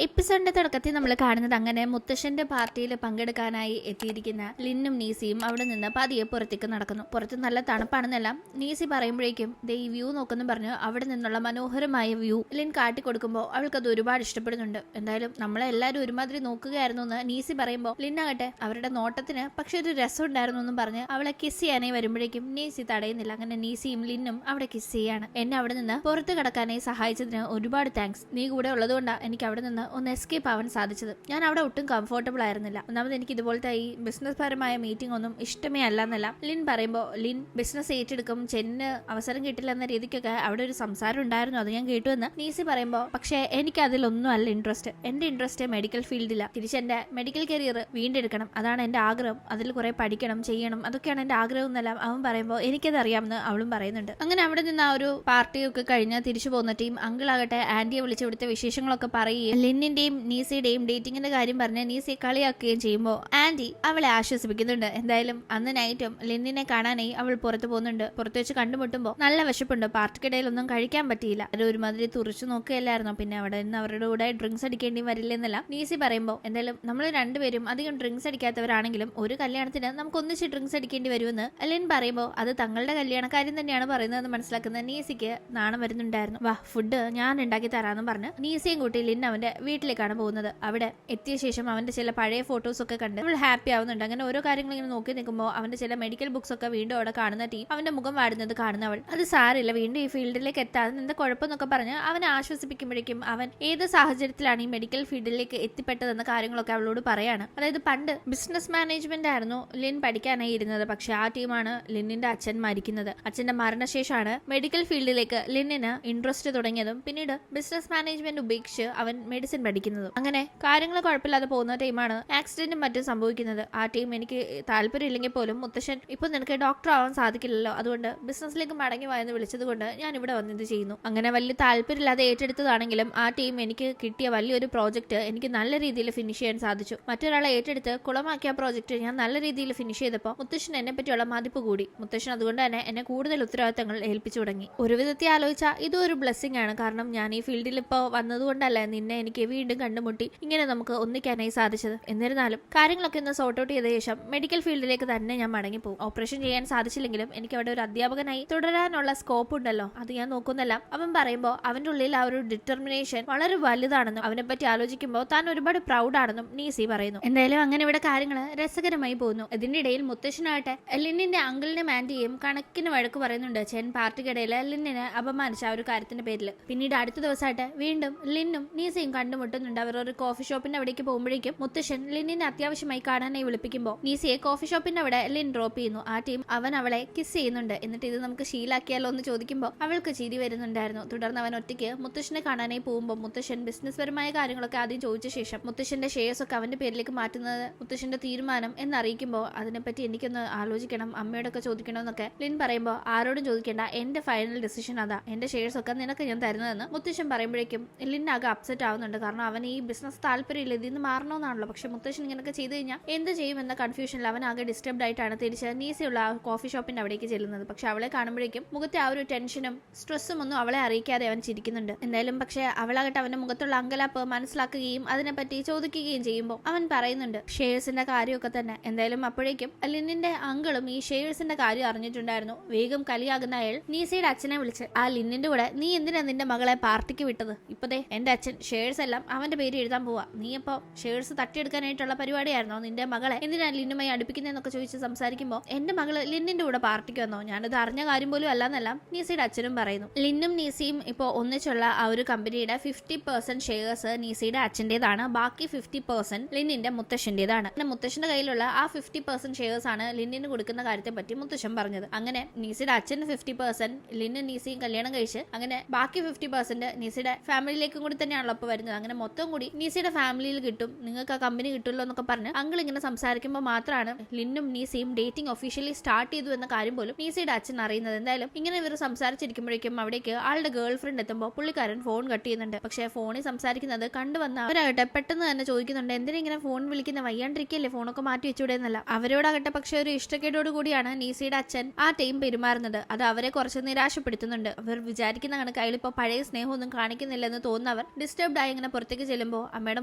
എപ്പിസോഡിന്റെ തുടക്കത്തിൽ നമ്മൾ കാണുന്നത് അങ്ങനെ മുത്തശ്ശന്റെ പാർട്ടിയിൽ പങ്കെടുക്കാനായി എത്തിയിരിക്കുന്ന ലിന്നും നീസിയും അവിടെ നിന്ന് പതിയെ പുറത്തേക്ക് നടക്കുന്നു. പുറത്ത് നല്ല തണുപ്പാണെന്നെല്ലാം നീസി പറയുമ്പോഴേക്കും ദേ ഈ വ്യൂ നോക്കുന്നു പറഞ്ഞു അവിടെ നിന്നുള്ള മനോഹരമായ വ്യൂ ലിൻ കാട്ടിക്കൊടുക്കുമ്പോൾ അവൾക്കത് ഒരുപാട് ഇഷ്ടപ്പെടുന്നുണ്ട്. എന്തായാലും നമ്മളെ എല്ലാവരും ഒരുമാതിരി നോക്കുകയായിരുന്നു എന്ന് നീസി പറയുമ്പോൾ ലിന്നാകട്ടെ അവരുടെ നോട്ടത്തിന് പക്ഷെ ഒരു രസം ഉണ്ടായിരുന്നു എന്നും പറഞ്ഞ് അവളെ കിസ് ചെയ്യാനായി വരുമ്പോഴേക്കും നീസി തടയുന്നില്ല. അങ്ങനെ നീസിയും ലിന്നും അവിടെ കിസ് ചെയ്യാണ്. എന്നെ അവിടെ നിന്ന് പുറത്ത് കടക്കാനായി സഹായിച്ചതിന് ഒരുപാട് താങ്ക്സ്. നീ കൂടെ ഉള്ളതുകൊണ്ടാണ് എനിക്ക് അവിടെ നിന്ന് ഒന്ന് എസ്കേപ്പ് ആവാൻ സാധിച്ചത്. ഞാൻ അവിടെ ഒട്ടും കംഫർട്ടബിൾ ആയിരുന്നില്ല. ഒന്നാമത് എനിക്ക് ഇതുപോലത്തെ ഈ ബിസിനസ് പരമായ മീറ്റിംഗ് ഒന്നും ഇഷ്ടമേ അല്ല എന്നല്ല ലിൻ പറയുമ്പോൾ ലിൻ ബിസിനസ് ഏറ്റെടുക്കും, ചെന്നിന് അവസരം കിട്ടില്ല എന്ന രീതിക്കൊക്കെ അവിടെ ഒരു സംസാരം ഉണ്ടായിരുന്നു, അത് ഞാൻ കേട്ടു എന്ന് നീസി പറയുമ്പോൾ പക്ഷേ എനിക്ക് അതിലൊന്നും അല്ല ഇൻട്രസ്റ്റ്. എന്റെ ഇൻട്രസ്റ്റ് മെഡിക്കൽ ഫീൽഡില്ല. തിരിച്ചെന്റെ മെഡിക്കൽ കരിയർ വീണ്ടെടുക്കണം, അതാണ് എന്റെ ആഗ്രഹം. അതിൽ കുറെ പഠിക്കണം, ചെയ്യണം, അതൊക്കെയാണ് എന്റെ ആഗ്രഹം എന്നെല്ലാം അവൻ പറയുമ്പോൾ എനിക്കത് അറിയാമെന്ന് അവളും പറയുന്നുണ്ട്. അങ്ങനെ അവിടെ നിന്ന് ആ ഒരു പാർട്ടിയൊക്കെ കഴിഞ്ഞ് തിരിച്ചു പോകുന്ന ടീം അങ്കിളാകട്ടെ ആന്റിയെ വിളിച്ച് ഇവിടുത്തെ വിശേഷങ്ങളൊക്കെ പറയുകയും ലിന്നിന്റെയും നീസിയുടെയും ഡേറ്റിംഗിന്റെ കാര്യം പറഞ്ഞ് നീസിയെ കളിയാക്കുകയും ചെയ്യുമ്പോൾ ആന്റി അവളെ ആശ്വസിപ്പിക്കുന്നുണ്ട്. എന്തായാലും അന്ന് നൈറ്റും ലിന്നിനെ കാണാനായി അവൾ പുറത്തു പോകുന്നുണ്ട്. പുറത്തു വെച്ച് കണ്ടുമുട്ടുമ്പോൾ നല്ല വിശപ്പുണ്ട്, പാർട്ടിക്കിടയിൽ ഒന്നും കഴിക്കാൻ പറ്റിയില്ല. അവർ ഒരുമാതിരി തുറച്ചു നോക്കുകയല്ലായിരുന്നു. പിന്നെ അവിടെ നിന്ന് അവരുടെ കൂടെ ഡ്രിങ്ക്സ് അടിക്കേണ്ടി വരില്ലെന്നല്ല നീസി പറയുമ്പോൾ എന്തായാലും നമ്മൾ രണ്ടുപേരും അധികം ഡ്രിങ്ക്സ് അടിക്കാത്തവരാണെങ്കിലും ഒരു കല്യാണത്തിന് നമുക്ക് ഒന്നിച്ച് ഡ്രിങ്ക്സ് അടിക്കേണ്ടി വരുമെന്ന് ലിൻ പറയുമ്പോൾ അത് തങ്ങളുടെ കല്യാണക്കാര്യം തന്നെയാണ് പറയുന്നതെന്ന് മനസ്സിലാക്കുന്ന നീസിക്ക് നാണം വരുന്നുണ്ടായിരുന്നു. വാ ഫുഡ് ഞാൻ ഉണ്ടാക്കി തരാമെന്ന് പറഞ്ഞ് നീസിയും കൂട്ടി ലിൻ അവന്റെ വീട്ടിലേക്കാണ് പോകുന്നത്. അവിടെ എത്തിയ ശേഷം അവന്റെ ചില പഴയ ഫോട്ടോസ് ഒക്കെ കണ്ട് അവൾ ഹാപ്പി ആവുന്നുണ്ട്. അങ്ങനെ ഓരോ കാര്യങ്ങൾ ഇങ്ങനെ നോക്കി നിൽക്കുമ്പോൾ അവന്റെ ചില മെഡിക്കൽ ബുക്സ് ഒക്കെ വീണ്ടും അവിടെ കാണുന്ന ടീം അവന്റെ മുഖം വാടുന്നത് കാണുന്ന അവൾ അത് സാരില്ല, വീണ്ടും ഈ ഫീൽഡിലേക്ക് എത്താതെ എന്താ കുഴപ്പമെന്നൊക്കെ പറഞ്ഞ് അവനെ ആശ്വസിപ്പിക്കുമ്പോഴേക്കും അവൻ ഏത് സാഹചര്യത്തിലാണ് ഈ മെഡിക്കൽ ഫീൽഡിലേക്ക് എത്തിപ്പെട്ടതെന്ന കാര്യങ്ങളൊക്കെ അവളോട് പറയാണ്. അതായത് പണ്ട് ബിസിനസ് മാനേജ്മെന്റ് ആയിരുന്നു ലിൻ പഠിക്കാനായി ഇരുന്നത്. പക്ഷെ ആ ടീമാണ് ലിന്നിന്റെ അച്ഛൻ മരിക്കുന്നത്. അച്ഛന്റെ മരണശേഷമാണ് മെഡിക്കൽ ഫീൽഡിലേക്ക് ലിന്നിന് ഇൻട്രസ്റ്റ് തുടങ്ങിയതും പിന്നീട് ബിസിനസ് മാനേജ്മെന്റ് ഉപേക്ഷിച്ച് അവൻ മെഡിസിൻ പഠിക്കുന്നതും. അങ്ങനെ കാര്യങ്ങൾ കുഴപ്പമില്ലാതെ പോകുന്ന ടീമാണ് ആക്സിഡന്റും മറ്റും സംഭവിക്കുന്നത്. ആ ടീം എനിക്ക് താല്പര്യമില്ലെങ്കിൽ പോലും മുത്തശ്ശൻ ഇപ്പൊ നിനക്ക് ഡോക്ടർ ആവാൻ സാധിക്കില്ലല്ലോ, അതുകൊണ്ട് ബിസിനസ്സിലേക്ക് മടങ്ങി വായെന്ന് വിളിച്ചത് കൊണ്ട് ഞാൻ ഇവിടെ വന്നത് ചെയ്യുന്നു. അങ്ങനെ വലിയ താല്പര്യമില്ലാതെ ഏറ്റെടുത്തതാണെങ്കിലും ആ ടീം എനിക്ക് കിട്ടിയ വലിയൊരു പ്രോജക്റ്റ് എനിക്ക് നല്ല രീതിയിൽ ഫിനിഷ് ചെയ്യാൻ സാധിച്ചു. മറ്റൊരാളെ ഏറ്റെടുത്ത് കുളമാക്കിയ പ്രോജക്റ്റ് ഞാൻ നല്ല രീതിയിൽ ഫിനിഷ് ചെയ്തപ്പോൾ മുത്തശ്ശൻ എന്നെ പറ്റിയുള്ള മതിപ്പ് കൂടി. മുത്തശ്ശൻ അതുകൊണ്ട് തന്നെ എന്നെ കൂടുതൽ ഉത്തരവാദിത്തങ്ങൾ ഏൽപ്പിച്ചു തുടങ്ങി. ഒരു വിധത്തിൽ ആലോചിച്ചാൽ ഇതും ഒരു ബ്ലെസ്സിംഗ് ആണ്. കാരണം ഞാൻ ഈ ഫീൽഡിൽ ഇപ്പോൾ വന്നതുകൊണ്ടല്ല നിന്നെ എനിക്ക് വീണ്ടും കണ്ടുമുട്ടി ഇങ്ങനെ നമുക്ക് ഒന്നിക്കാനായി സാധിച്ചത്. എന്നിരുന്നാലും കാര്യങ്ങളൊക്കെ ഒന്ന് സോർട്ട് ഔട്ട് ചെയ്ത ശേഷം മെഡിക്കൽ ഫീൽഡിലേക്ക് തന്നെ ഞാൻ മടങ്ങിപ്പോകും. ഓപ്പറേഷൻ ചെയ്യാൻ സാധിച്ചില്ലെങ്കിലും എനിക്ക് അവിടെ ഒരു അധ്യാപകനായി തുടരാനുള്ള സ്കോപ്പ് ഉണ്ടല്ലോ, അത് ഞാൻ നോക്കുന്നല്ല. അവൻ പറയുമ്പോൾ അവന്റെ ഉള്ളിൽ ആ ഒരു ഡിറ്റർമിനേഷൻ വളരെ വലുതാണെന്നും അവനെ പറ്റി ആലോചിക്കുമ്പോൾ താൻ ഒരുപാട് പ്രൗഡ് ആണെന്നും നീസി പറയുന്നു. എന്തായാലും അങ്ങനെ ഇവിടെ കാര്യങ്ങൾ രസകരമായി പോകുന്നു. ഇതിന്റെ ഇടയിൽ മുത്തശ്ശനാകട്ടെ ലിന്നിന്റെ അങ്കിളിനെ ആന്റിയും കണക്കിന് വഴക്ക് പറയുന്നുണ്ട്. ചെൻ പാർട്ടിക്കിടയിൽ ലിന്നിനെ അപമാനിച്ച ആ ഒരു കാര്യത്തിന്റെ പേരിൽ. പിന്നീട് അടുത്ത ദിവസമായിട്ട് വീണ്ടും ലിന്നും നീസയും കണ്ടുമുട്ടുന്നുണ്ട്. അവർ ഒരു കോഫി ഷോപ്പിന്റെ അവിടേക്ക് പോകുമ്പോഴേക്കും മുത്തശ്ശൻ ലിന്നിനെ അത്യാവശ്യമായി കാണാനായി വിളിപ്പിക്കുമ്പോൾ നീസിയെ കോഫി ഷോപ്പിന്റെ അവിടെ ലിൻ ഡ്രോപ്പ് ചെയ്യുന്നു. ആ ടീം അവൻ അവളെ കിസ് ചെയ്യുന്നുണ്ട്. എന്നിട്ട് ഇത് നമുക്ക് ശീലാക്കിയാലോ എന്ന് ചോദിക്കുമ്പോൾ അവൾക്ക് ചിരി വരുന്നുണ്ടായിരുന്നു. തുടർന്ന് അവൻ ഒറ്റയ്ക്ക് മുത്തശ്ശനെ കാണാനായി പോകുമ്പോൾ മുത്തശ്ശൻ ബിസിനസ് പരമായ കാര്യങ്ങളൊക്കെ ആദ്യം ചോദിച്ച ശേഷം മുത്തശ്ശന്റെ ഷെയർസ് ഒക്കെ അവന്റെ പേരിലേക്ക് മാറ്റുന്നത് മുത്തശ്ശന്റെ തീരുമാനം എന്നറിയിക്കുമ്പോൾ അതിനെപ്പറ്റി എനിക്കൊന്ന് ആലോചിക്കണം, അമ്മയോടൊക്കെ ചോദിക്കണമെന്നൊക്കെ ലിൻ പറയുമ്പോൾ ആരോടും ചോദിക്കേണ്ട, എന്റെ ഫൈനൽ ഡിസിഷൻ അതാ, എന്റെ ഷെയർസ് ഒക്കെ നിനക്ക് ഞാൻ തരുന്നതെന്ന് മുത്തശ്ശൻ പറയുമ്പോഴേക്കും ലിൻ ആകെ അപ്സെറ്റ് ആവുന്നുണ്ട്. കാരണം അവൻ ഈ ബിസിനസ് താല്പര്യമില്ല, ഇതിൽ നിന്ന് മാറണമെന്നാണല്ലോ. പക്ഷെ മുത്തശ്ശൻ ഇങ്ങനെയൊക്കെ ചെയ്ത് കഴിഞ്ഞാൽ എന്ത് ചെയ്യുമെന്ന കൺഫ്യൂഷനിൽ അവൻ ആകെ ഡിസ്റ്റർബ്ഡ് ആയിട്ടാണ് തിരിച്ച് നീസിയുള്ള ആ കോഫി ഷോപ്പിന്റെ അവിടേക്ക് ചെല്ലുന്നത്. പക്ഷെ അവളെ കാണുമ്പോഴേക്കും മുഖത്തെ ആ ഒരു ടെൻഷനും സ്ട്രെസ്സും ഒന്നും അവളെ അറിയിക്കാതെ അവൻ ചിരിക്കുന്നുണ്ട്. എന്തായാലും പക്ഷെ അവളാകട്ടെ അവന്റെ മുഖത്തുള്ള അങ്കലാപ്പ് മനസ്സിലാക്കുകയും അതിനെപ്പറ്റി ചോദിക്കുകയും ചെയ്യുമ്പോൾ അവൻ പറയുന്നുണ്ട് ഷെയർസിന്റെ കാര്യമൊക്കെ തന്നെ. എന്തായാലും അപ്പോഴേക്കും ലിന്നിന്റെ അങ്കിളും ഈ ഷെയർസിന്റെ കാര്യം അറിഞ്ഞിട്ടുണ്ടായിരുന്നു. വേഗം കലിയാകുന്ന അയാൾ നീസയുടെ അച്ഛനെ വിളിച്ച് ആ ലിന്നിന്റെ കൂടെ നീ എന്തിനാ നിന്റെ മകളെ പാർട്ടിക്ക് വിട്ടത്? ഇപ്പതേ എന്റെ അച്ഛൻ ഷെയർസ് എല്ലാം അവന്റെ പേര് എഴുതാൻ പോവാ, നീ അപ്പോ ഷെയർസ് തട്ടിയെടുക്കാനായിട്ടുള്ള പരിപാടിയായിരുന്നോ? നിന്റെ മകളെ എന്തിനാ ലിന്നുമായി അടുപ്പിക്കുന്നതെന്നൊക്കെ ചോദിച്ച് സംസാരിക്കുമ്പോൾ എന്റെ മകള് ലിന്നിന്റെ കൂടെ പാർട്ടിക്ക് വന്നോ, ഞാനത് അറിഞ്ഞ കാര്യം പോലും അല്ലാന്നെല്ലാം നീസയുടെ അച്ഛനും പറയുന്നു. ലിന്നും നീസിയും ഇപ്പോൾ ഒന്നിച്ചുള്ള ആ ഒരു കമ്പനിയുടെ 50% ഷെയർസ് നീസിയുടെ അച്ഛൻ്റെതാണ്, ബാക്കി 50% ലിന്നിന്റെ മുത്തശ്ശന്റേതാണ്. മുത്തശ്ശന്റെ കയ്യിലുള്ള ആ 50% ഷെയർസ് ആണ് ലിന്നിന് കൊടുക്കുന്ന കാര്യത്തെ പറ്റി മുത്തശ്ശൻ പറഞ്ഞത്. അങ്ങനെ നീസിയുടെ അച്ഛന് 50%, ലിന്നും നീസിയും കല്യാണം കഴിച്ച് അങ്ങനെ ബാക്കി 50% നീസിയുടെ ഫാമിലിയിലേക്കും കൂടി തന്നെയാണല്ലോ അപ്പോൾ വരുന്നത്. അങ്ങനെ മൊത്തം കൂടി നീസിയുടെ ഫാമിലിയിൽ കിട്ടും, നിങ്ങൾക്ക് ആ കമ്പനി കിട്ടുമല്ലോ എന്നൊക്കെ പറഞ്ഞ് അങ്കിൾ ഇങ്ങനെ സംസാരിക്കുമ്പോൾ മാത്രമാണ് ലിന്നും നീസിയും ഡേറ്റിംഗ് ഒഫീഷ്യലി സ്റ്റാർട്ട് ചെയ്തു എന്ന കാര്യം പോലും നീസിയുടെ അച്ഛൻ അറിയുന്നത്. എന്തായാലും ഇങ്ങനെ ഇവർ സംസാരിച്ചിരിക്കുമ്പോഴേക്കും അവിടേക്ക് ആളുടെ ഗേൾ ഫ്രണ്ട് എത്തുമ്പോൾ പുള്ളിക്കാരൻ ഫോൺ കട്ട് ചെയ്യുന്നുണ്ട്. പക്ഷേ ഫോണിൽ സംസാരിക്കുന്നത് കണ്ടുവന്ന അവരാകട്ടെ പെട്ടെന്ന് തന്നെ ചോദിക്കുന്നുണ്ട്, എന്തിനാ ഇങ്ങനെ ഫോൺ വിളിക്കുന്ന, വയ്യാണ്ടിരിക്കല്ലേ, ഫോണൊക്കെ മാറ്റി വെച്ചൂടെ എന്നല്ല. അവരോടാകട്ടെ പക്ഷെ ഒരു ഇഷ്ടക്കേടോട് കൂടിയാണ് നീസിയുടെ അച്ഛൻ ആ ടീം പെരുമാറുന്നത്. അത് അവരെ കുറച്ച് നിരാശപ്പെടുത്തുന്നുണ്ട്. അവർ വിചാരിക്കുന്ന കണക്ക് അയാളിപ്പോ പഴയ സ്നേഹമൊന്നും കാണിക്കുന്നില്ലെന്ന് തോന്നുന്നവർ ഡിസ്റ്റർബ്ഡ് ആയി ഇങ്ങനെ പുറത്തേക്ക് അടുത്തേക്ക് ചെല്ലുമ്പോൾ അമ്മയുടെ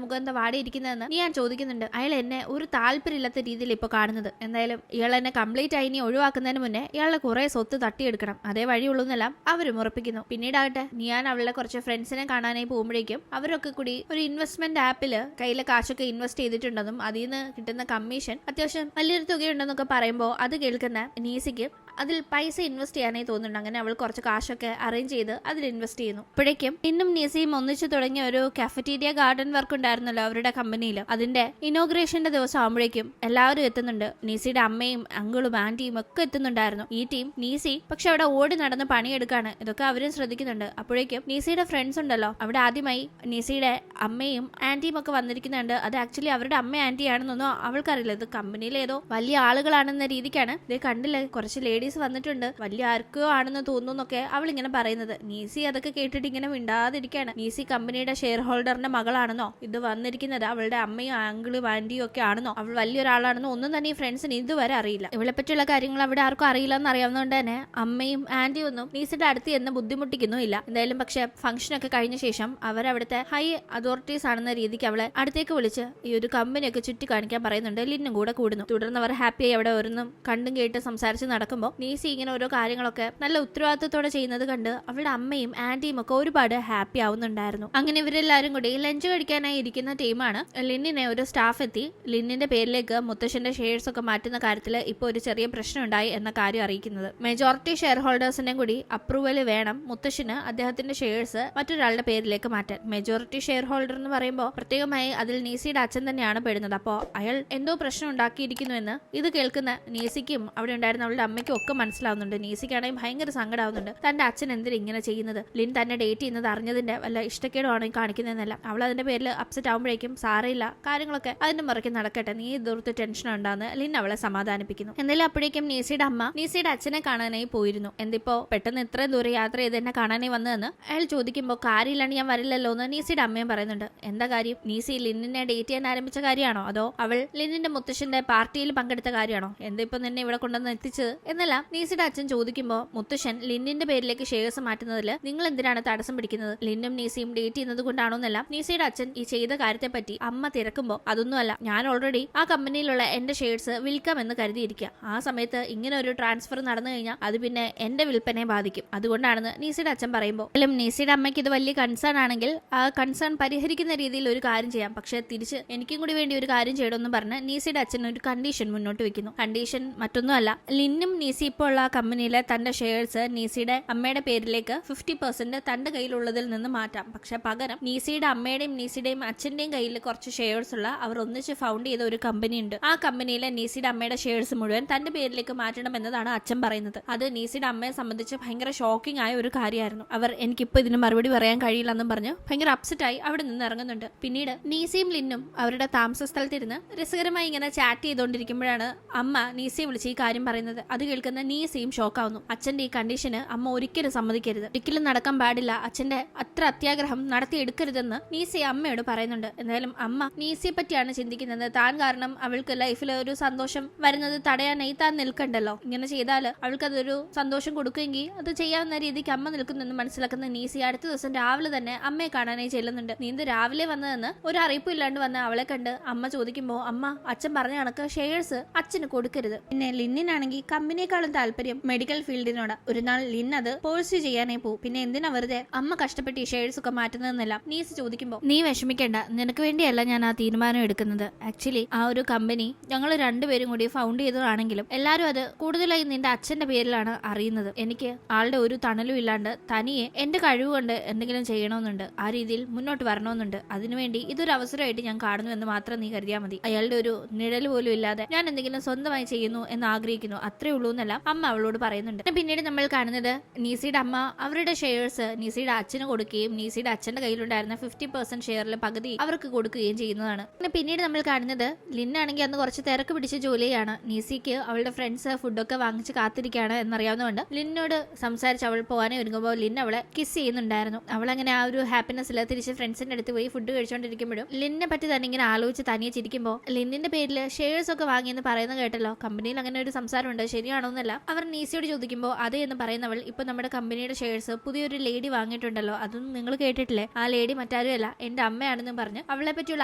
മുഖം എന്താ വാടിയിരിക്കുന്നതെന്ന് ഞാൻ ചോദിക്കുന്നുണ്ട്. അയാൾ എന്നെ ഒരു താല്പര്യമില്ലാത്ത രീതിയിൽ ഇപ്പൊ കാണുന്നത്. എന്തായാലും ഇയാൾ എന്നെ കംപ്ലീറ്റ് ആയി ഇനി ഒഴിവാക്കുന്നതിന് മുന്നേ ഇയാളുടെ കുറെ സ്വത്ത് തട്ടിയെടുക്കണം, അതേ വഴിയുള്ളൂ എന്നെല്ലാം അവരും ഉറപ്പിക്കുന്നു. പിന്നീടാകട്ടെ ഞാൻ അവളുടെ കുറച്ച് ഫ്രണ്ട്സിനെ കാണാനായി പോകുമ്പോഴേക്കും അവരൊക്കെ കൂടി ഒരു ഇൻവെസ്റ്റ്മെന്റ് ആപ്പിൽ കയ്യിലെ കാശൊക്കെ ഇൻവെസ്റ്റ് ചെയ്തിട്ടുണ്ടെന്നും അതിൽ നിന്ന് കിട്ടുന്ന കമ്മീഷൻ അത്യാവശ്യം വലിയൊരു തുകയുണ്ടെന്നൊക്കെ പറയുമ്പോൾ അത് കേൾക്കുന്ന നീസിക്ക് അതിൽ പൈസ ഇൻവെസ്റ്റ് ചെയ്യാനായി തോന്നുന്നുണ്ട്. അങ്ങനെ അവൾ കുറച്ച് കാശൊക്കെ അറേഞ്ച് ചെയ്ത് അതിൽ ഇൻവെസ്റ്റ് ചെയ്യുന്നു. അപ്പോഴേക്കും ഇന്നും നീസിയും ഒന്നിച്ചു തുടങ്ങിയ ഒരു കാഫറ്റീരിയ ഗാർഡൻ വർക്ക് ഉണ്ടായിരുന്നല്ലോ അവരുടെ കമ്പനിയിൽ. അതിന്റെ ഇനോഗ്രേഷന്റെ ദിവസം ആകുമ്പോഴേക്കും എല്ലാവരും എത്തുന്നുണ്ട്. നീസിയുടെ അമ്മയും അങ്കിളും ആന്റിയും ഒക്കെ എത്തുന്നുണ്ടായിരുന്നു. ഈ ടീം നീസി പക്ഷെ അവിടെ ഓടി നടന്ന് പണിയെടുക്കാണ്. ഇതൊക്കെ അവരും ശ്രദ്ധിക്കുന്നുണ്ട്. അപ്പോഴേക്കും നീസിയുടെ ഫ്രണ്ട്സ് ഉണ്ടല്ലോ അവിടെ ആദ്യമായി നീസിയുടെ അമ്മയും ആന്റിയും ഒക്കെ വന്നിരിക്കുന്നുണ്ട്. അത് ആക്ച്വലി അവരുടെ അമ്മ ആന്റി ആണെന്നൊന്നും അവൾക്കറിയില്ല. ഇത് കമ്പനിയിലെ ഏതോ വലിയ ആളുകളാണെന്ന രീതിക്കാണ് ഇത് കണ്ടില്ല കുറച്ച് ലേഡീസ് വന്നിട്ടുണ്ട്, വലിയ ആർക്കോ ആണെന്ന് തോന്നുന്നൊക്കെ അവൾ ഇങ്ങനെ പറയുന്നത്. നീസി അതൊക്കെ കേട്ടിട്ട് ഇങ്ങനെ മിണ്ടാതിരിക്കാണ്. നീസി കമ്പനിയുടെ ഷെയർ ഹോൾഡറിന്റെ മകളാണെന്നോ ഇത് വന്നിരിക്കുന്നത് അവളുടെ അമ്മയും ആങ്കിളും ആന്റിയും ഒക്കെ ആണെന്നോ അവൾ വലിയൊരാളാണെന്നോ ഒന്നും തന്നെ ഈ ഫ്രണ്ട്സിന് ഇതുവരെ അറിയില്ല. ഇവളെ പറ്റിയുള്ള കാര്യങ്ങൾ അവിടെ ആർക്കും അറിയില്ല എന്ന് അറിയാവുന്നതുകൊണ്ട് തന്നെ അമ്മയും ആന്റിയും ഒന്നും നീസിന്റെ അടുത്ത് എന്ന് ബുദ്ധിമുട്ടിക്കുന്നുമില്ല. എന്തായാലും പക്ഷെ ഫംഗ്ഷൻ ഒക്കെ കഴിഞ്ഞ ശേഷം അവരവിടുത്തെ ഹൈ അതോറിറ്റീസ് ആണെന്ന രീതിക്ക് അവളെ അടുത്തേക്ക് വിളിച്ച് ഈ ഒരു കമ്പനിയൊക്കെ ചുറ്റി കാണിക്കാൻ പറയുന്നുണ്ട്. ലിന്നും കൂടെ കൂടുന്നു. തുടർന്ന് അവർ ഹാപ്പിയായി അവിടെ ഓരോന്നും കണ്ടും കേട്ട് സംസാരിച്ച് നടക്കുമ്പോൾ നീസി ഇങ്ങനെ ഓരോ കാര്യങ്ങളൊക്കെ നല്ല ഉത്തരവാദിത്തത്തോടെ ചെയ്യുന്നത് കണ്ട് അവളുടെ അമ്മയും ആന്റിയും ഒക്കെ ഒരുപാട് ഹാപ്പി ആവുന്നുണ്ടായിരുന്നു. അങ്ങനെ ഇവരെല്ലാരും കൂടി ലഞ്ച് കഴിക്കാനായി ഇരിക്കുന്ന ടീമാണ്. ലിന്നിനെ ഒരു സ്റ്റാഫ് എത്തി ലിന്നിന്റെ പേരിലേക്ക് മുത്തശ്ശന്റെ ഷെയർസ് ഒക്കെ മാറ്റുന്ന കാര്യത്തിൽ ഇപ്പോൾ ഒരു ചെറിയ പ്രശ്നം ഉണ്ടായി എന്ന കാര്യം അറിയിക്കുന്നത്. മെജോറിറ്റി ഷെയർ ഹോൾഡേഴ്സിന്റെ കൂടി അപ്രൂവൽ വേണം മുത്തശ്ശന് അദ്ദേഹത്തിന്റെ ഷെയർസ് മറ്റൊരാളുടെ പേരിലേക്ക് മാറ്റാൻ. മെജോറിറ്റി ഷെയർ ഹോൾഡർ എന്ന് പറയുമ്പോൾ പ്രത്യേകമായി അതിൽ നീസിയുടെ അച്ഛൻ തന്നെയാണ് പെടുന്നത്. അപ്പോൾ അയാൾ എന്തോ പ്രശ്നം ഉണ്ടാക്കിയിരിക്കുന്നുവെന്ന് ഇത് കേൾക്കുന്ന നീസിക്കും അവിടെ ഉണ്ടായിരുന്ന അവളുടെ അമ്മയ്ക്കും ഒക്കെ മനസ്സിലാവുന്നുണ്ട്. നീസിക്കാണെങ്കിൽ ഭയങ്കര സങ്കടമാവുന്നുണ്ട്. തന്റെ അച്ഛൻ എന്തിനാ ഇങ്ങനെ ചെയ്യുന്നത്, ലിൻ തന്നെ ഡേറ്റ് ചെയ്യുന്നത് അറിഞ്ഞതിന്റെ വല്ല ഇഷ്ടക്കേടുമാണ് കാണിക്കുന്നതെന്നല്ല. അവൾ അതിന്റെ പേരിൽ അപ്സെറ്റ് ആവുമ്പോഴേക്കും സാരയില്ല, കാര്യങ്ങളൊക്കെ അതിന്റെ മുറയ്ക്ക് നടക്കട്ടെ, നീ ദൂരത്ത് ടെൻഷൻ ഉണ്ടാന്ന് ലിൻ അവളെ സമാധാനിപ്പിക്കുന്നു. എന്നാലും അപ്പോഴേക്കും നീസിയുടെ അമ്മ നീസിയുടെ അച്ഛനെ കാണാനായി പോയിരുന്നു. എന്തിപ്പോ പെട്ടെന്ന് ഇത്രയും ദൂരം യാത്ര ചെയ്ത് എന്നെ കാണാനായി വന്നതെന്ന് അയാൾ ചോദിക്കുമ്പോൾ കാര്യമില്ലാണ്ട് ഞാൻ വരില്ലല്ലോ എന്ന് നീസിയുടെ അമ്മയും പറയുന്നുണ്ട്. എന്താ കാര്യം, നീസി ലിന്നിനെ ഡേറ്റ് ചെയ്യാൻ ആരംഭിച്ച കാര്യമാണോ അതോ അവൾ ലിന്നിന്റെ മുത്തശ്ശന്റെ പാർട്ടിയിൽ പങ്കെടുത്ത കാര്യമാണോ, എന്തിപ്പോ നിന്നെ ഇവിടെ കൊണ്ടുവന്ന് എത്തിച്ചത് എന്നെല്ലാം നീസിയുടെ അച്ഛൻ ചോദിക്കുമ്പോൾ മുത്തശ്ശൻ ലിന്നിന്റെ പേരിലേക്ക് ഷെയർസ് മാറ്റുന്നതിൽ നിങ്ങൾ എന്തിനാണ് തടസ്സം പിടിക്കുന്നത്, ലിന്നും നീസിയും ഡേറ്റ് ചെയ്യുന്നത് കൊണ്ടാണോന്നല്ല നീസിയുടെ അച്ഛൻ ഈ ചെയ്ത കാര്യത്തെ പറ്റി അമ്മ തിരക്കുമ്പോൾ അതൊന്നുമല്ല, ഞാൻ ഓൾറെഡി ആ കമ്പനിയിലുള്ള എന്റെ ഷെയർസ് വിൽക്കാമെന്ന് കരുതിയിരിക്കുക. ആ സമയത്ത് ഇങ്ങനെ ഒരു ട്രാൻസ്ഫർ നടന്നു കഴിഞ്ഞാൽ അത് പിന്നെ എന്റെ വിൽപ്പനയെ ബാധിക്കും, അതുകൊണ്ടാണെന്ന് നീസിയുടെ അച്ഛൻ പറയുമ്പോൾ നീസിയുടെ അമ്മയ്ക്ക് ഇത് വലിയ കൺസേൺ ആണെങ്കിൽ ആ കൺസേൺ പരിഹരിക്കുന്ന രീതിയിൽ ഒരു കാര്യം ചെയ്യാം, പക്ഷെ തിരിച്ച് എനിക്കും കൂടി വേണ്ടി ഒരു കാര്യം ചെയ്യണമെന്ന് പറഞ്ഞ് നീസിയുടെ അച്ഛൻ ഒരു കണ്ടീഷൻ മുന്നോട്ട് വെക്കുന്നു. കണ്ടീഷൻ മറ്റൊന്നുമല്ല, ലിന്നും നീസി ഇപ്പോൾ ഉള്ള കമ്പനിയിലെ തന്റെ ഷെയർസ് നീസിയുടെ അമ്മയുടെ പേരിലേക്ക് 50% തന്റെ കയ്യിലുള്ളതിൽ നിന്ന് മാറ്റാം. പക്ഷെ പകരം നീസിയുടെ അമ്മയുടെയും നീസിയുടെയും അച്ഛന്റെയും കയ്യിൽ കുറച്ച് ഷെയർസ് ഉള്ള അവർ ഒന്നിച്ച് ഫൗണ്ട് ചെയ്ത ഒരു കമ്പനി ഉണ്ട്. ആ കമ്പനിയിലെ നീസിയുടെ അമ്മയുടെ ഷെയർസ് മുഴുവൻ തന്റെ പേരിലേക്ക് മാറ്റണം എന്നതാണ് അച്ഛൻ പറയുന്നത്. അത് നീസിയുടെ അമ്മയെ സംബന്ധിച്ച് ഭയങ്കര ഷോക്കിംഗ് ആയ ഒരു കാര്യമായിരുന്നു. അവർ എനിക്കിപ്പോ ഇതിന് മറുപടി പറയാൻ കഴിയില്ലെന്നും പറഞ്ഞ് ഭയങ്കര അപ്സെറ്റ് ആയി അവിടെ നിന്ന് ഇറങ്ങുന്നുണ്ട്. പിന്നീട് നീസിയും ലിന്നും അവരുടെ താമസ സ്ഥലത്തിരുന്ന് രസകരമായി ഇങ്ങനെ ചാറ്റ് ചെയ്തുകൊണ്ടിരിക്കുമ്പോഴാണ് അമ്മ നീസിയെ വിളിച്ച് ഈ കാര്യം പറയുന്നത്. അത് കേൾക്കുന്ന നീസിയും ഷോക്കാവുന്നു. അച്ഛന്റെ ഈ കണ്ടീഷന് അമ്മ ഒരിക്കലും സമ്മതിക്കരുത്, ഒരിക്കലും നടക്കാൻ പാടില്ല, അച്ഛന്റെ അത്ര അത്യാഗ്രഹം നടത്തിയെടുക്കരുതെന്ന് നീസി അമ്മയോട് പറയുന്നുണ്ട്. എന്തായാലും അമ്മ നീസിയെ പറ്റിയാണ് ചിന്തിക്കുന്നത്. താൻ കാരണം അവൾക്ക് ലൈഫിൽ ഒരു സന്തോഷം വരുന്നത് തടയാനായി താൻ നിൽക്കണ്ടല്ലോ, ഇങ്ങനെ ചെയ്താൽ അവൾക്ക് അതൊരു സന്തോഷം കൊടുക്കുമെങ്കിൽ അത് ചെയ്യാവുന്ന രീതിക്ക് അമ്മ നിൽക്കുന്നെന്ന് മനസ്സിലാക്കുന്ന നീസി അടുത്ത ദിവസം രാവിലെ തന്നെ അമ്മയെ കാണാനായി ചെല്ലുന്നുണ്ട്. നീന്ത് രാവിലെ വന്നതെന്ന് ഒരു അറിയിപ്പും ഇല്ലാണ്ട് വന്ന് അവളെ കണ്ട് അമ്മ ചോദിക്കുമ്പോൾ അമ്മ അച്ഛൻ പറഞ്ഞ കണക്ക് ഷെയർസ് അച്ഛന് കൊടുക്കരുത്, പിന്നെ ലിന്നിനാണെങ്കിൽ കമ്പനിയെക്കാളും താല്പര്യം മെഡിക്കൽ ഫീൽഡിനോട്. ഒരു നാൾ ലിൻ അത് പോഴ്സ്യൂ ചെയ്യാനേ പോകും, പിന്നെ എന്തിനാ വെറുതെ അമ്മ കഷ്ടപ്പെട്ട് ഈ ഷെയർസ് ഒക്കെ മാറ്റുന്നതെന്നെല്ലാം നീസ് ചോദിക്കുമ്പോൾ നീ വിഷമിക്കേണ്ട, നിനക്ക് വേണ്ടിയല്ല ഞാൻ ആ തീരുമാനം എടുക്കുന്നത്. ആക്ച്വലി ആ ഒരു കമ്പനി ഞങ്ങൾ രണ്ടുപേരും കൂടി ഫൗണ്ട് ചെയ്തതാണെങ്കിലും എല്ലാവരും അത് കൂടുതലായി നിന്റെ അച്ഛന്റെ പേരിലാണ് അറിയുന്നത്. എനിക്ക് ആളുടെ ഒരു തണലും ഇല്ലാണ്ട് തനിയെ എന്റെ കഴിവുകൊണ്ട് എന്തെങ്കിലും ചെയ്യണമെന്നുണ്ട്, ആ രീതിയിൽ മുന്നോട്ട് വരണമെന്നുണ്ട്. അതിനുവേണ്ടി ഇതൊരു അവസരമായിട്ട് ഞാൻ കാണുന്നു എന്ന് മാത്രം നീ കരുതിയാൽ മതി. അയാളുടെ ഒരു നിഴൽ പോലും ഇല്ലാതെ ഞാൻ എന്തെങ്കിലും സ്വന്തമായി ചെയ്യുന്നു എന്ന് ആഗ്രഹിക്കുന്നു, അത്രേ ഉള്ളൂ എന്നെല്ലാം അമ്മ അവളോട് പറയുന്നുണ്ട്. പിന്നീട് നമ്മൾ കാണുന്നത് നീസിയുടെ അമ്മ അവരുടെ ഷെയർസ് നീസിയുടെ അച്ഛന് കൊടുക്കുകയും നീസിയുടെ അച്ഛന്റെ കയ്യിലുണ്ടായിരുന്ന 50% ഷെയറിൽ പകുതി അവർക്ക് കൊടുക്കുകയും ചെയ്യുന്നതാണ്. പിന്നീട് നമ്മൾ കാണുന്നത് ലിന്നാണെങ്കിൽ അന്ന് കുറച്ച് തിരക്ക് പിടിച്ച ജോലിയാണ്. നീസിക്ക് അവളുടെ ഫ്രണ്ട്സ് ഫുഡൊക്കെ വാങ്ങിച്ച് കാത്തിരിക്കുകയാണ് എന്നറിയാവുന്നതുകൊണ്ട് ലിന്നോട് സംസാരിച്ച് അവൾ പോകാനേ ഒരുങ്ങുമ്പോൾ ലിൻ അവളെ കിസ് ചെയ്യുന്നുണ്ടായിരുന്നു. അവൾ അങ്ങനെ ആ ഒരു ഹാപ്പിനെസ്സിൽ തിരിച്ച് ഫ്രണ്ട്സിന്റെ അടുത്ത് പോയി ഫുഡ് കഴിച്ചുകൊണ്ടിരിക്കുമ്പോഴും ലിന്നെ പറ്റി തന്നെ ഇങ്ങനെ ആലോചിച്ച് തനിയെ ചിരിക്കുമ്പോൾ ലിന്നിന്റെ പേരിൽ ഷെയർസ് ഒക്കെ വാങ്ങിയെന്ന് പറയുന്നത് കേട്ടല്ലോ, കമ്പനിയിൽ അങ്ങനെ ഒരു സംസാരമുണ്ട്, ശരിയാണോ എന്നല്ല അവർ നീസിയോട് ചോദിക്കുമ്പോൾ അതേ എന്ന് പറയുന്നവൾ ഇപ്പൊ നമ്മുടെ കമ്പനിയുടെ ഷെയർസ് പുതിയൊരു ലേഡി വാങ്ങിയിട്ടുണ്ടല്ലോ, അതൊന്നും നിങ്ങൾ കേട്ടിട്ടില്ലേ? ആ ലേഡി മറ്റാരുമല്ല എന്റെ അമ്മയാണെന്നും പറഞ്ഞ് അവളെ പറ്റിയുള്ള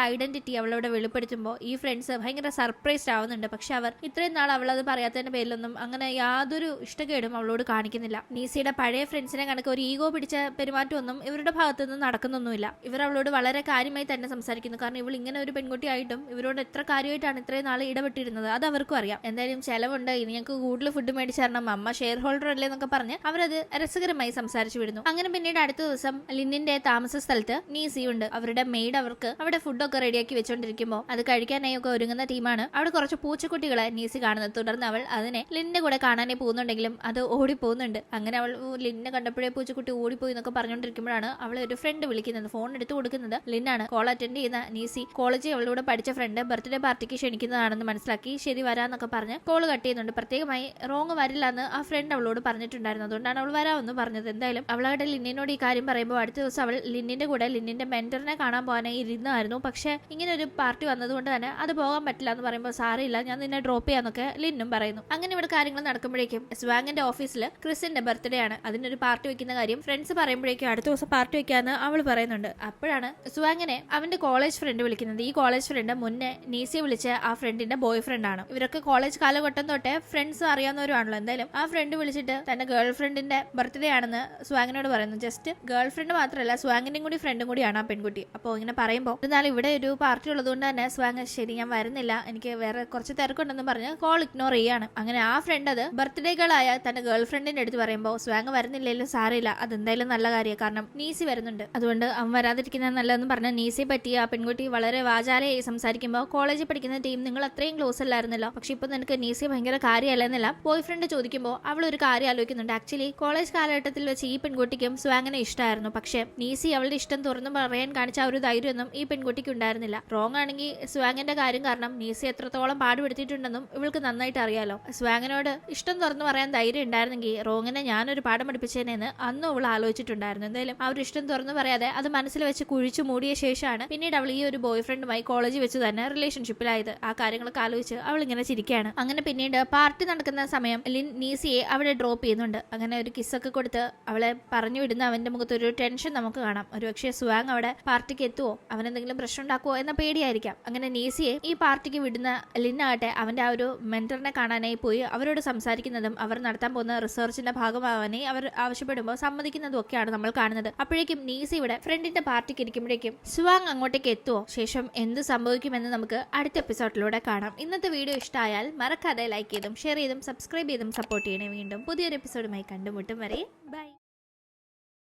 ഐഡന്റിറ്റി അവളോട് വെളിപ്പെടുത്തുമ്പോൾ ഈ ഫ്രണ്ട്സ് ഭയങ്കര സർപ്രൈസ്ഡ് ആവുന്നുണ്ട്. പക്ഷെ അവർ ഇത്രയും നാൾ അവൾ അത് പറയാത്തതിന്റെ പേരിലൊന്നും അങ്ങനെ യാതൊരു ഇഷ്ടക്കേടും അവളോട് കാണിക്കുന്നില്ല. നീസിയുടെ പഴയ ഫ്രണ്ട്സിനെ കണക്ക് ഒരു ഈഗോ പിടിച്ച പെരുമാറ്റമൊന്നും ഇവരുടെ ഭാഗത്തു നിന്ന് നടക്കുന്നൊന്നുമില്ല. ഇവർ അവളോട് വളരെ കാര്യമായി തന്നെ സംസാരിക്കുന്നു. കാരണം ഇവൾ ഇങ്ങനെ ഒരു പെൺകുട്ടിയായിട്ടും ഇവരോട് എത്ര കാര്യമായിട്ടാണ് ഇത്രയും നാൾ ഇടപെട്ടിരുന്നത് അത് അവർക്കും അറിയാം. എന്തായാലും ചെലവുണ്ട്, ഇനി ഞങ്ങൾക്ക് കൂടുതൽ ഫുഡ് മേടിച്ചു തരണം, അമ്മ ഷെയർ ഹോൾഡർ അല്ലേ എന്നൊക്കെ പറഞ്ഞ് അവരത് രസകരമായി സംസാരിച്ചു വിടുന്നു. അങ്ങനെ പിന്നീട് അടുത്ത ദിവസം ലിന്നിന്റെ താമസ സ്ഥലത്ത് നീസി ഉണ്ട്. അവരുടെ മെയ്ഡ് അവർക്ക് അവിടെ ഫുഡൊക്കെ റെഡിയാക്കി വെച്ചോണ്ടിരിക്കുമ്പോൾ അത് കഴിക്കാനായി ഒക്കെ ഒരുങ്ങുന്ന ടീമാണ്. അവിടെ കുറച്ച് പൂച്ചക്കുട്ടികളെ നീസി കാണുന്നത്. തുടർന്ന് അവൾ അതിനെ ലിന്നിന്റെ കൂടെ കാണാനേ പോകുന്നുണ്ടെങ്കിലും അത് ഓടിപ്പോകുന്നുണ്ട്. അങ്ങനെ അവൾ ലിന്നിനെ കണ്ടപ്പോഴേ പൂച്ചക്കുട്ടി ഓടിപ്പോയി എന്നൊക്കെ പറഞ്ഞുകൊണ്ടിരിക്കുമ്പോഴാണ് അവളെ ഒരു ഫ്രണ്ട് വിളിക്കുന്നത്. ഫോൺ എടുത്തു കൊടുക്കുന്നത് ലിന്നാണ്. കോൾ അറ്റൻഡ് ചെയ്യുന്ന നീസി കോളേജിൽ അവളോട് പഠിച്ച ഫ്രണ്ട് ബർത്ത്ഡേ പാർട്ടിക്ക് ക്ഷണിക്കുന്നതാണെന്ന് മനസ്സിലാക്കി ശരി വരാന്നൊക്കെ പറഞ്ഞ് കോൾ കട്ട് ചെയ്യുന്നുണ്ട്. പ്രത്യേകമായി റോങ് വരില്ല എന്ന് ആ ഫ്രണ്ട് അവളോട് പറഞ്ഞിട്ടുണ്ടായിരുന്നു. അതുകൊണ്ടാണ് അവൾ വരാമെന്ന് പറഞ്ഞത്. എന്തായാലും അവളവിടെ ലിന്നിനോട് ഈ കാര്യം പറയുമ്പോൾ അടുത്ത ദിവസം അവൾ ലിന്നിന്റെ കൂടെ ലിന്നിന്റെ മെന്ററിനെ കാണാൻ പോകാനായി ഇരുന്നായിരുന്നു. പക്ഷെ ഇങ്ങനെ ഒരു പാർട്ടി വന്നതുകൊണ്ട് തന്നെ അത് പോകാൻ പറ്റില്ല എന്ന് പറയുമ്പോൾ സാരമില്ല, ഞാൻ നിന്നെ ഡ്രോപ്പ് ചെയ്യാന്നൊക്കെ ലിന്നും പറയുന്നു. അങ്ങനെ ഇവിടെ കാര്യങ്ങൾ നടക്കുമ്പോഴേക്കും സ്വാങ്ങിന്റെ ഓഫീസിൽ ക്രിസിന്റെ ബർത്ത്ഡേ ആണ്. അതിനൊരു പാർട്ടി വെക്കുന്ന കാര്യം ഫ്രണ്ട്സ് പറയുമ്പോഴേക്കും അടുത്ത ദിവസം പാർട്ടി വെക്കാന്ന് അവൾ പറയുന്നുണ്ട്. അപ്പോഴാണ് സ്വാങ്ങിനെ അവന്റെ കോളേജ് ഫ്രണ്ട് വിളിക്കുന്നത്. ഈ കോളേജ് ഫ്രണ്ട് മുന്നേ നീസിയെ വിളിച്ച ആ ഫ്രണ്ടിന്റെ ബോയ് ഫ്രണ്ട് ആണ്. ഇവരൊക്കെ കോളേജ് കാലഘട്ടം തൊട്ടേ ഫ്രണ്ട്സ് അറിയാവുന്നവരാണല്ലോ. എന്തായാലും ആ ഫ്രണ്ട് വിളിച്ചിട്ട് തന്റെ ഗേൾ ഫ്രണ്ടിന്റെ ബർത്ത്ഡേ ആണെന്ന് സ്വാങ്ങിനോട് പറയുന്നു. ജസ്റ്റ് ഗേൾ ഫ്രണ്ട് മാത്രമല്ല സ്വാങ്ങിന്റെയും കൂടി ഫ്രണ്ടും കൂടിയാണ് ആ പെൺകുട്ടി. അപ്പോൾ ഇങ്ങനെ പറയുമ്പോൾ എന്നാലും ഇവിടെ ഒരു പാർട്ടി ഉള്ളതുകൊണ്ട് തന്നെ സ്വാങ് ശരി ഞാൻ വരുന്നില്ല, എനിക്ക് വേറെ കുറച്ച് തിരക്കുണ്ടെന്ന് പറഞ്ഞ് കോൾ ഇഗ്നോർ ചെയ്യാണ്. അങ്ങനെ ആ ഫ്രണ്ട് അത് ബർത്ത്ഡേ ഗേളായ തന്റെ ഗേൾ ഫ്രണ്ടിന്റെ അടുത്ത് പറയുമ്പോൾ സ്വാങ് വരുന്നില്ലെങ്കിലും സാരമില്ല, അതെന്തായാലും നല്ല കാര്യം, കാരണം നീസി വരുന്നുണ്ട്, അതുകൊണ്ട് അവൻ വരാതിരിക്കുന്നത് നല്ലതെന്ന് പറഞ്ഞ നീസിയെ പറ്റി ആ പെൺകുട്ടി വളരെ വാചാലയായി സംസാരിക്കുമ്പോൾ കോളേജിൽ പഠിക്കുന്ന ടീം നിങ്ങൾ അത്രയും ക്ലോസ് അല്ലായിരുന്നല്ലോ, പക്ഷെ ഇപ്പൊ നിനക്ക് നീസി ഭയങ്കര കാര്യമല്ലെന്നല്ല ബോയ് ഫ്രണ്ട് ചോദിക്കുമ്പോൾ അവൾ ഒരു കാര്യം ആലോചിക്കുന്നുണ്ട്. ആക്ച്വലി കോളേജ് കാലഘട്ടത്തിൽ വെച്ച് ഈ പെൺകുട്ടിക്കും സ്വാങ്ങിനെ ഇഷ്ടമായിരുന്നു. പക്ഷെ നീസി അവളുടെ ഇഷ്ടം തുറന്നു പറയാൻ കാണിച്ച ആ ഒരു ധൈര്യമൊന്നും ഈ പെൺകുട്ടിക്ക് ഉണ്ടായിരുന്നില്ല. റോങ് ആണെങ്കിൽ സ്വാങ്ങിന്റെ കാര്യം കാരണം നീസി എത്രത്തോളം പാടുപെടുത്തിയിട്ടുണ്ടെന്നും ഇവൾക്ക് നന്നായിട്ട് അറിയാലോ. സ്വാങ്ങിനോട് ഇഷ്ടം തുറന്നു പറയാൻ ധൈര്യം ഉണ്ടായിരുന്നെങ്കിൽ റോങ്ങിനെ ഞാനൊരു പാഠം പഠിപ്പിച്ചേനെന്ന് അന്നും അവൾ ആലോചിച്ചിട്ടുണ്ടായിരുന്നു. എന്തായാലും ആ ഒരു ഇഷ്ടം തുറന്നു പറയാതെ അത് മനസ്സിൽ വെച്ച് കുഴിച്ചു മൂടിയ ശേഷമാണ് പിന്നീട് അവൾ ഈ ഒരു ബോയ് ഫ്രണ്ടുമായി കോളേജിൽ വെച്ച് തന്നെ റിലേഷൻഷിപ്പിലായത്. ആ കാര്യങ്ങളൊക്കെ ആലോചിച്ച് അവൾ ഇങ്ങനെ ചിരിക്കുകയാണ്. അങ്ങനെ പിന്നീട് പാർട്ടി നടക്കുന്ന സമയം ലിൻ നീസിയെ അവിടെ ഡ്രോപ്പ് ചെയ്യുന്നുണ്ട്. അങ്ങനെ ഒരു കിസ്സൊക്കെ കൊടുത്ത് അവളെ പറഞ്ഞു വിടുന്ന അവന്റെ മുഖത്ത് ഒരു ടെൻഷൻ നമുക്ക് കാണാം. ഒരു പക്ഷേ സ്വാങ് അവിടെ പാർട്ടിക്ക് എത്തുവോ, അവൻ എന്തെങ്കിലും പ്രശ്നം ഉണ്ടാക്കുവോ എന്ന പേടിയായിരിക്കാം. അങ്ങനെ നീസിയെ ഈ പാർട്ടിക്ക് വിടുന്ന ലിന്നാകട്ടെ അവന്റെ ആ ഒരു മെന്ററിനെ കാണാനായി പോയി അവരോട് സംസാരിക്കുന്നതും അവർ നടത്താൻ പോകുന്ന റിസർച്ചിന്റെ ഭാഗമാവാനായി അവർ ആവശ്യപ്പെടുമ്പോൾ സമ്മതിക്കുന്നതും ഒക്കെയാണ് നമ്മൾ കാണുന്നത്. അപ്പോഴേക്കും നീസി ഇവിടെ ഫ്രണ്ടിന്റെ പാർട്ടിക്ക് ഇരിക്കുമ്പോഴേക്കും സ്വാങ് അങ്ങോട്ടേക്ക് എത്തുവോ, ശേഷം എന്ത് സംഭവിക്കുമെന്ന് നമുക്ക് അടുത്ത എപ്പിസോഡിലൂടെ കാണാം. ഇന്നത്തെ വീഡിയോ ഇഷ്ടമായാൽ മറക്കാതെ ലൈക്ക് ചെയ്തും ഷെയർ ചെയ്തും സബ്സ്ക്രൈബ് ചെയ്തും സപ്പോർട്ട് ചെയ്യണേ. വീണ്ടും പുതിയൊരു എപ്പിസോഡുമായി കണ്ടുമുട്ടും വരെ ബൈ.